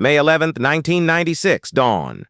May 11th, 1996, dawn.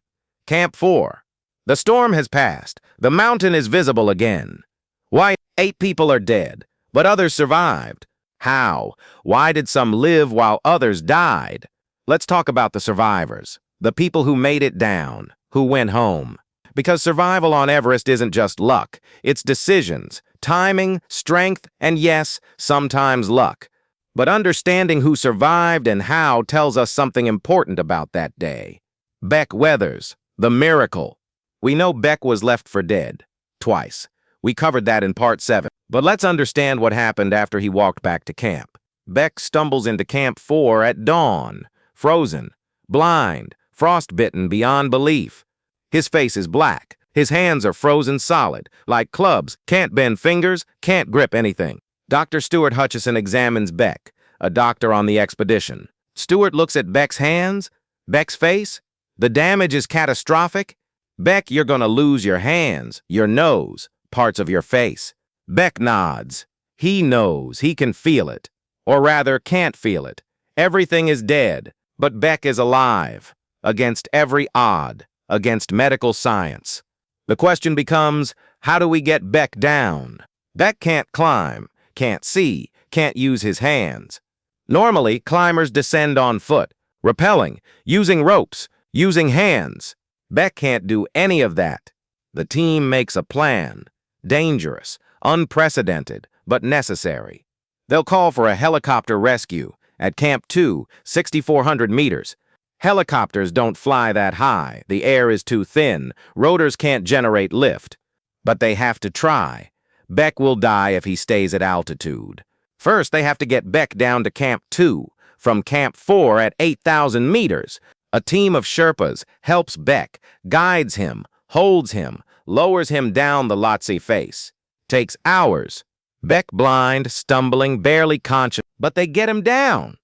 Camp 4. The storm has passed. The mountain is visible again. Why, 8 people are dead, but others survived. How? Why did some live while others died? Let's talk about the survivors, the people who made it down, who went home. Because survival on Everest isn't just luck, it's decisions, timing, strength, and yes, sometimes luck. But understanding who survived and how tells us something important about that day. Beck weathers, the miracle. We know Beck was left for dead, twice. We covered that in part 7. But let's understand what happened after he walked back to camp. Beck stumbles into Camp 4 at dawn, frozen, blind, frostbitten beyond belief. His face is black. His hands are frozen solid, like clubs, can't bend fingers, can't grip anything. Dr. Stuart Hutchison examines Beck, a doctor on the expedition. Stuart looks at Beck's hands, Beck's face. The damage is catastrophic. Beck, you're gonna lose your hands, your nose, parts of your face. Beck nods. He knows, he can feel it. Or rather, can't feel it. Everything is dead, but Beck is alive, against every odd, against medical science. The question becomes, how do we get Beck down? Beck can't climb, can't see, can't use his hands. Normally, climbers descend on foot, rappelling, using ropes, using hands. Beck can't do any of that. The team makes a plan. Dangerous, unprecedented, but necessary. They'll call for a helicopter rescue at Camp 2, 6,400 meters. Helicopters don't fly that high. The air is too thin. Rotors can't generate lift. But they have to try. Beck will die if he stays at altitude. First, they have to get Beck down to Camp 2, from Camp 4 at 8,000 meters. A team of Sherpas helps Beck, guides him, holds him, lowers him down the Lhotse face. Takes hours. Beck blind, stumbling, barely conscious, but they get him down.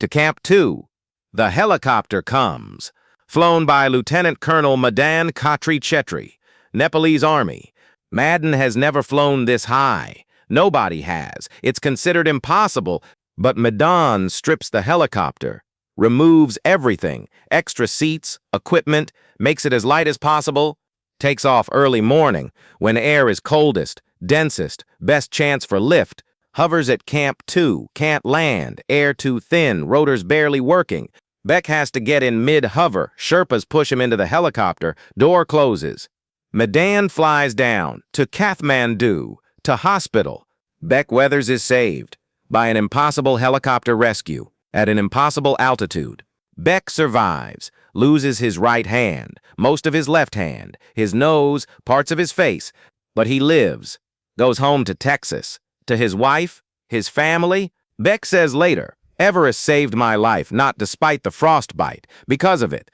To Camp 2. The helicopter comes, flown by Lieutenant Colonel Madan Khatri Chhetri, Nepalese Army. Madan has never flown this high. Nobody has. It's considered impossible, but Madan strips the helicopter, removes everything, extra seats, equipment, makes it as light as possible, takes off early morning, when air is coldest, densest, best chance for lift, hovers at Camp 2, can't land, air too thin, rotors barely working. Beck has to get in mid-hover, Sherpas push him into the helicopter, door closes. Madan flies down, to Kathmandu, to hospital. Beck weathers is saved, by an impossible helicopter rescue, at an impossible altitude. Beck survives, loses his right hand, most of his left hand, his nose, parts of his face, but he lives, goes home to Texas, to his wife, his family. Beck says later, Everest saved my life, not despite the frostbite, because of it.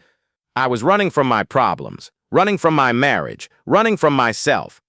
I was running from my problems, running from my marriage, running from myself.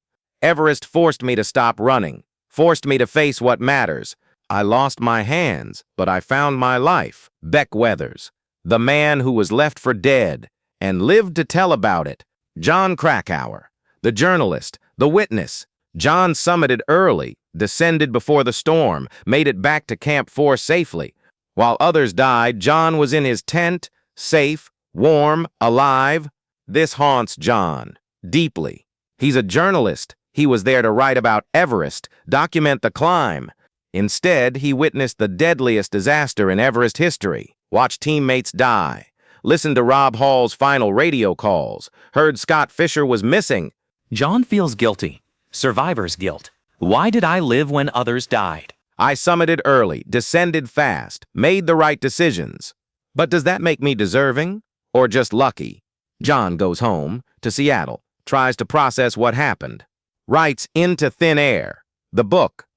Everest forced me to stop running, forced me to face what matters. I lost my hands, but I found my life. Beck weathers, the man who was left for dead, and lived to tell about it. John Krakauer, the journalist, the witness. John summited early, descended before the storm, made it back to Camp 4 safely. While others died, John was in his tent, safe, warm, alive. This haunts John deeply. He's a journalist. He was there to write about Everest, document the climb. Instead, he witnessed the deadliest disaster in Everest history, watched teammates die, listened to Rob Hall's final radio calls, heard Scott Fisher was missing. John feels guilty. Survivor's guilt. Why did I live when others died? I summited early, descended fast, made the right decisions. But does that make me deserving? Or just lucky? John goes home, to Seattle, tries to process what happened. Writes Into Thin Air, the book.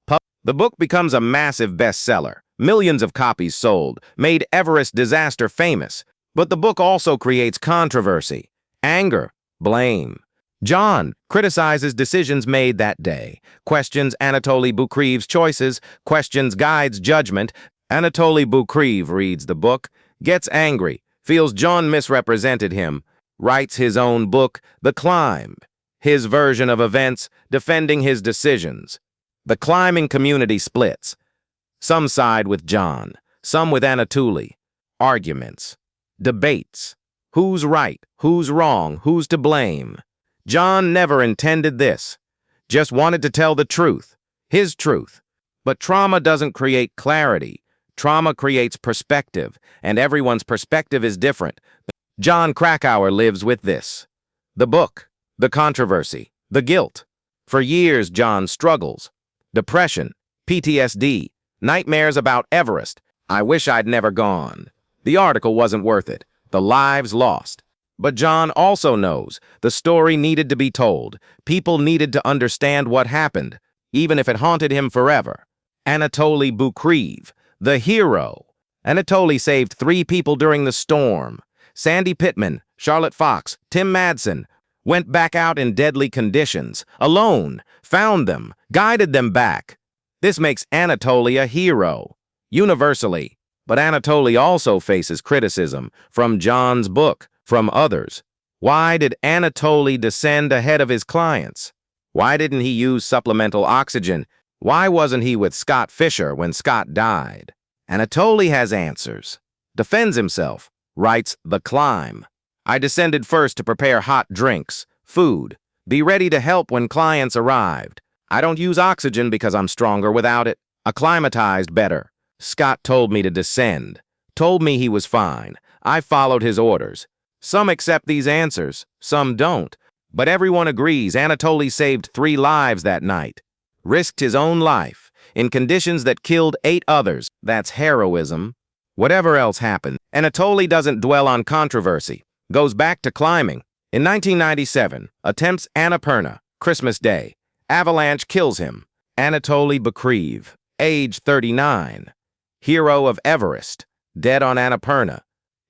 The book becomes a massive bestseller. Millions of copies sold, made Everest disaster famous. But the book also creates controversy, anger, blame. John criticizes decisions made that day, questions Anatoli Bukriv's choices, questions Guide's judgment. Anatoli Bukriv reads the book, gets angry, feels John misrepresented him, writes his own book, The Climb, his version of events, defending his decisions. The climbing community splits. Some side with John, some with Anatoli. Arguments. debates. Who's right? Who's wrong? Who's to blame? John never intended this. Just wanted to tell the truth. His truth. But trauma doesn't create clarity. Trauma creates perspective, and everyone's perspective is different. John Krakauer lives with this. The book, the controversy, the guilt. For years, John struggles. Depression, PTSD, nightmares about Everest. I wish I'd never gone. The article wasn't worth it. The lives lost. But John also knows the story needed to be told. People needed to understand what happened, even if it haunted him forever. Anatoli Bukreev, the hero. Anatoli saved 3 people during the storm. Sandy Pittman, Charlotte Fox, Tim Madsen went back out in deadly conditions, alone, found them, guided them back. This makes Anatoli a hero, universally. But Anatoli also faces criticism from John's book, from others. Why did Anatoli descend ahead of his clients? Why didn't he use supplemental oxygen? Why wasn't he with Scott Fisher when Scott died? Anatoli has answers. Defends himself. Writes The Climb. I descended first to prepare hot drinks, food, be ready to help when clients arrived. I don't use oxygen because I'm stronger without it. Acclimatized better. Scott told me to descend. Told me he was fine. I followed his orders. Some accept these answers, some don't. But everyone agrees Anatoli saved 3 lives that night. Risked his own life in conditions that killed 8 others. That's heroism. Whatever else happened, Anatoli doesn't dwell on controversy. Goes back to climbing. In 1997, attempts Annapurna, Christmas Day. Avalanche kills him. Anatoli Bukreev, age 39. Hero of Everest, dead on Annapurna.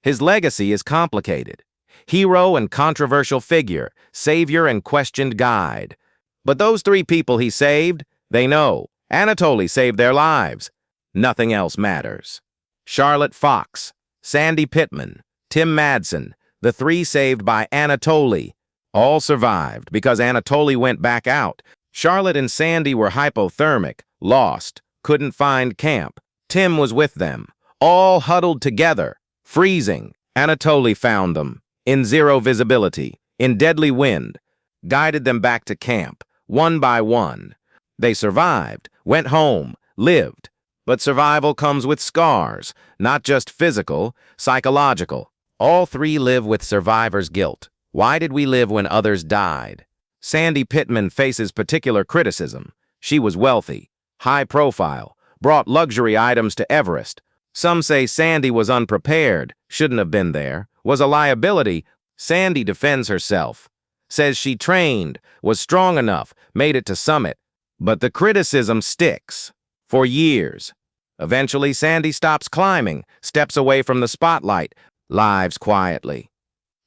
His legacy is complicated. Hero and controversial figure, savior and questioned guide. But those 3 people he saved, they know. Anatoli saved their lives. Nothing else matters. Charlotte Fox, Sandy Pittman, Tim Madsen, the 3 saved by Anatoli, all survived because Anatoli went back out. Charlotte and Sandy were hypothermic, lost, couldn't find camp. Tim was with them, all huddled together, freezing. Anatoli found them, in 0 visibility, in deadly wind, guided them back to camp, one by one. They survived, went home, lived. But survival comes with scars, not just physical, psychological. All 3 live with survivor's guilt. Why did we live when others died? Sandy Pittman faces particular criticism. She was wealthy, high profile, brought luxury items to Everest. Some say Sandy was unprepared, shouldn't have been there, was a liability. Sandy defends herself, says she trained, was strong enough, made it to summit. But the criticism sticks. For years. Eventually, Sandy stops climbing, steps away from the spotlight, lives quietly,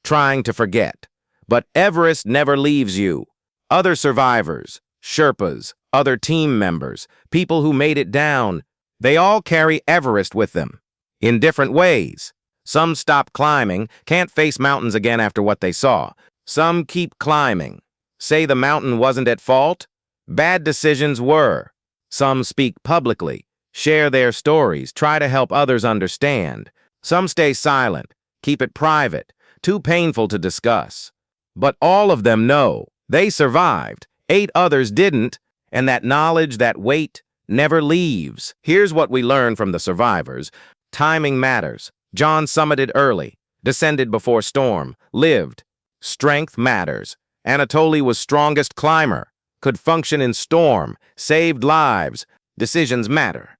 trying to forget. But Everest never leaves you. Other survivors, Sherpas, other team members, people who made it down, they all carry Everest with them, in different ways. Some stop climbing, can't face mountains again after what they saw. Some keep climbing, say the mountain wasn't at fault. Bad decisions were. Some speak publicly, share their stories, try to help others understand. Some stay silent, keep it private, too painful to discuss. But all of them know they survived, 8 others didn't, and that knowledge, that weight, never leaves. Here's what we learn from the survivors. Timing matters. John summited early, descended before storm, lived. Strength matters. Anatoli was strongest climber, could function in storm, saved lives. Decisions matter.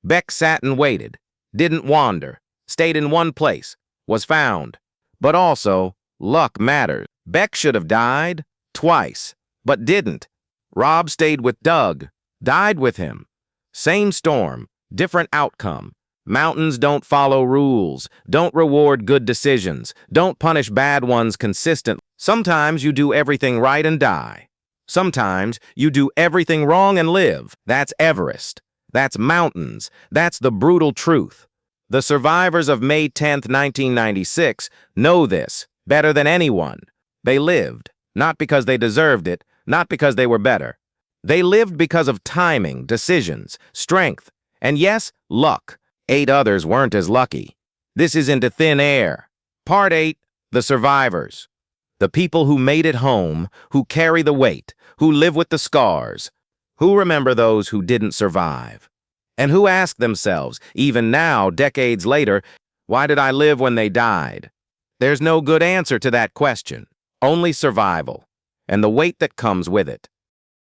Beck sat and waited, didn't wander, stayed in one place, was found. But also, luck matters. Beck should have died twice, but didn't. Rob stayed with Doug, died with him. Same storm, different outcome. Mountains don't follow rules, don't reward good decisions, don't punish bad ones consistently. Sometimes you do everything right and die. Sometimes you do everything wrong and live. That's Everest. That's mountains. That's the brutal truth. The survivors of May 10th, 1996 know this better than anyone. They lived, not because they deserved it, not because they were better. They lived because of timing, decisions, strength, and yes, luck. 8 others weren't as lucky. This isn't a thin air. Part 8, The Survivors. The people who made it home, who carry the weight, who live with the scars, who remember those who didn't survive, and who ask themselves, even now, decades later, why did I live when they died? There's no good answer to that question, only survival, and the weight that comes with it.